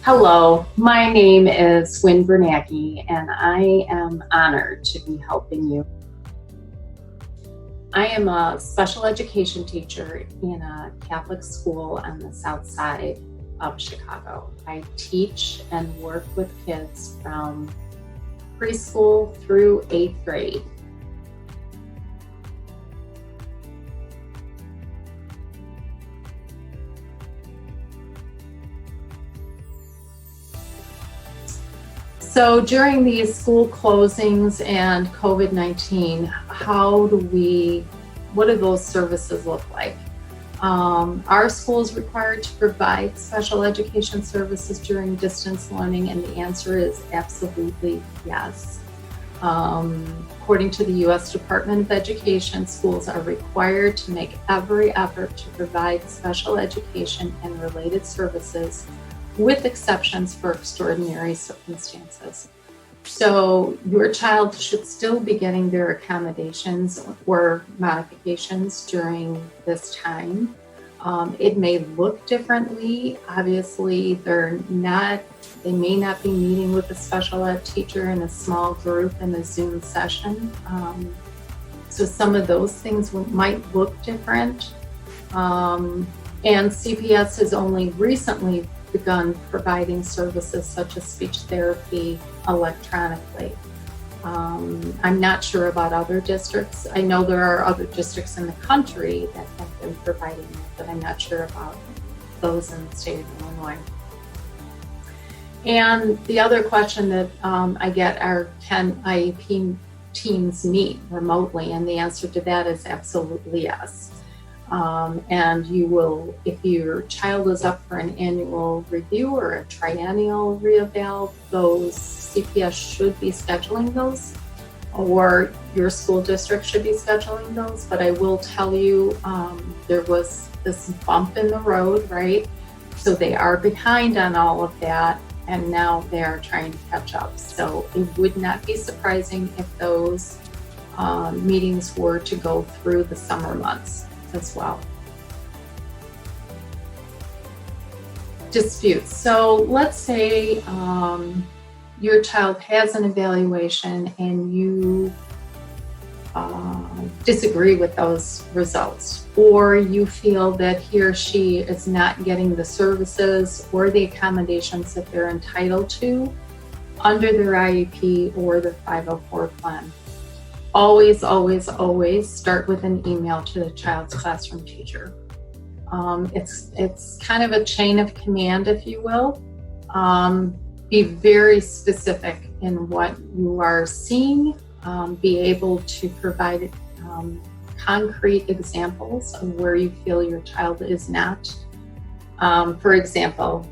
Hello, my name is Biernacki, and I am honored to be helping you. I am a special education teacher in a Catholic school on the south side of Chicago. I teach and work with kids from preschool through 8th grade. So during these school closings and COVID-19, what do those services look like? Are schools required to provide special education services during distance learning? And the answer is absolutely yes. According to the U.S. Department of Education, schools are required to make every effort to provide special education and related services, with exceptions for extraordinary circumstances. So your child should still be getting their accommodations or modifications during this time. It may look differently. Obviously, they may not be meeting with a special ed teacher in a small group in a Zoom session. So some of those things might look different. And CPS has only recently begun providing services such as speech therapy electronically. I'm not sure about other districts. I know there are other districts in the country that have been providing it, but I'm not sure about those in the state of Illinois. And the other question that I get are, can IEP teams meet remotely? And the answer to that is absolutely yes. And you will, if your child is up for an annual review or a triennial reeval, those CPS should be scheduling those, or your school district should be scheduling those. But I will tell you, there was this bump in the road, right? So they are behind on all of that, and now they are trying to catch up. So it would not be surprising if those meetings were to go through the summer months as well. Disputes. So let's say your child has an evaluation and you disagree with those results, or you feel that he or she is not getting the services or the accommodations that they're entitled to under their IEP or the 504 plan. Always, always, always start with an email to the child's classroom teacher. It's kind of a chain of command, if you will. Be very specific in what you are seeing. Be able to provide concrete examples of where you feel your child is not. For example,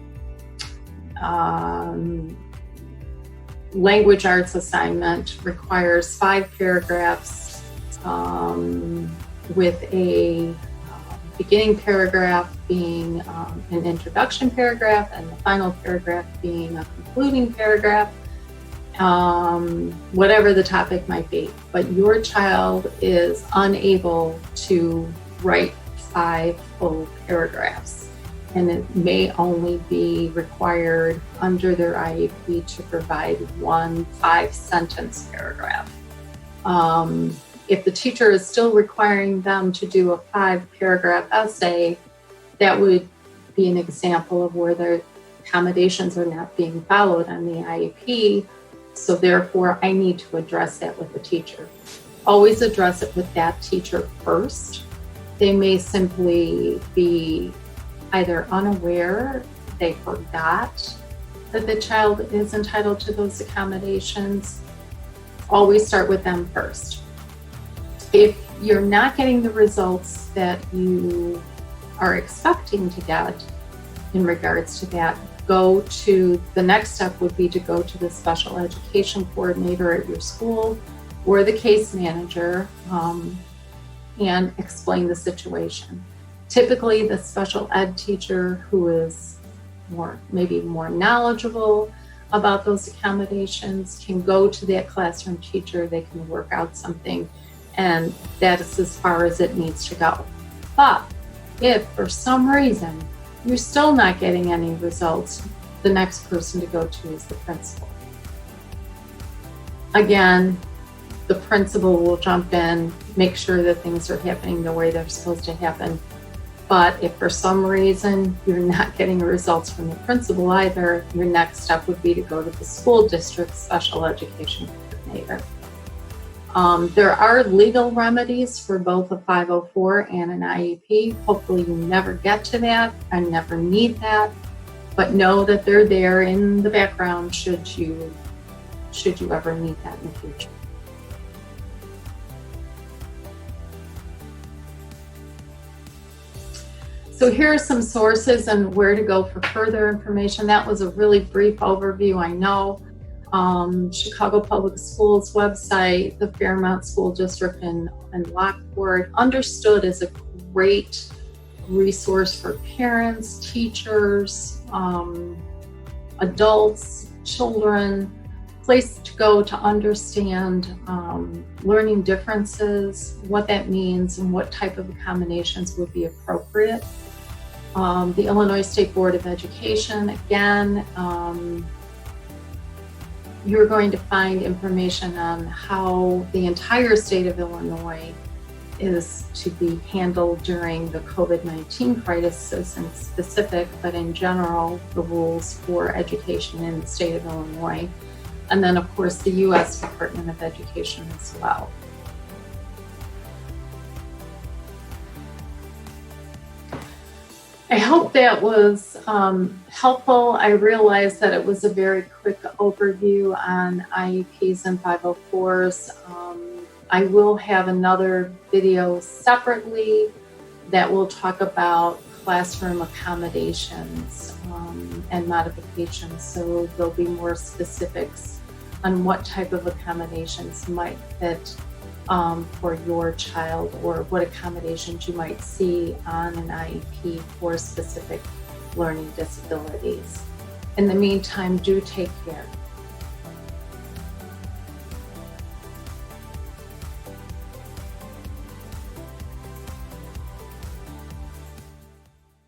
language arts assignment requires 5 paragraphs with a beginning paragraph being an introduction paragraph and the final paragraph being a concluding paragraph, whatever the topic might be. But your child is unable to write 5 full paragraphs, and it may only be required under their IEP to provide 1 5-sentence paragraph. If the teacher is still requiring them to do a 5-paragraph essay, that would be an example of where their accommodations are not being followed on the IEP. So therefore, I need to address that with the teacher. Always address it with that teacher first. They may simply be either unaware, they forgot that the child is entitled to those accommodations. Always start with them first. If you're not getting the results that you are expecting to get in regards to that, the next step would be to go to the special education coordinator at your school or the case manager and explain the situation. Typically, the special ed teacher who is maybe more knowledgeable about those accommodations can go to that classroom teacher, they can work out something, and that is as far as it needs to go. But if for some reason you're still not getting any results, the next person to go to is the principal. Again, the principal will jump in, make sure that things are happening the way they're supposed to happen. But if for some reason you're not getting results from the principal either, your next step would be to go to the school district special education coordinator. There are legal remedies for both a 504 and an IEP. Hopefully you never get to that and never need that, but know that they're there in the background should you ever need that in the future. So here are some sources and where to go for further information. That was a really brief overview, I know. Chicago Public Schools website, the Fairmount School District in Lockport, Understood is a great resource for parents, teachers, adults, children, place to go to understand learning differences, what that means, and what type of accommodations would be appropriate. The Illinois State Board of Education, again, you're going to find information on how the entire state of Illinois is to be handled during the COVID-19 crisis in specific, but in general, the rules for education in the state of Illinois. And then, of course, the U.S. Department of Education as well. I hope that was helpful. I realized that it was a very quick overview on IEPs and 504s. I will have another video separately that will talk about classroom accommodations and modifications. So there'll be more specifics on what type of accommodations might fit for your child, or what accommodations you might see on an IEP for specific learning disabilities. In the meantime, do take care.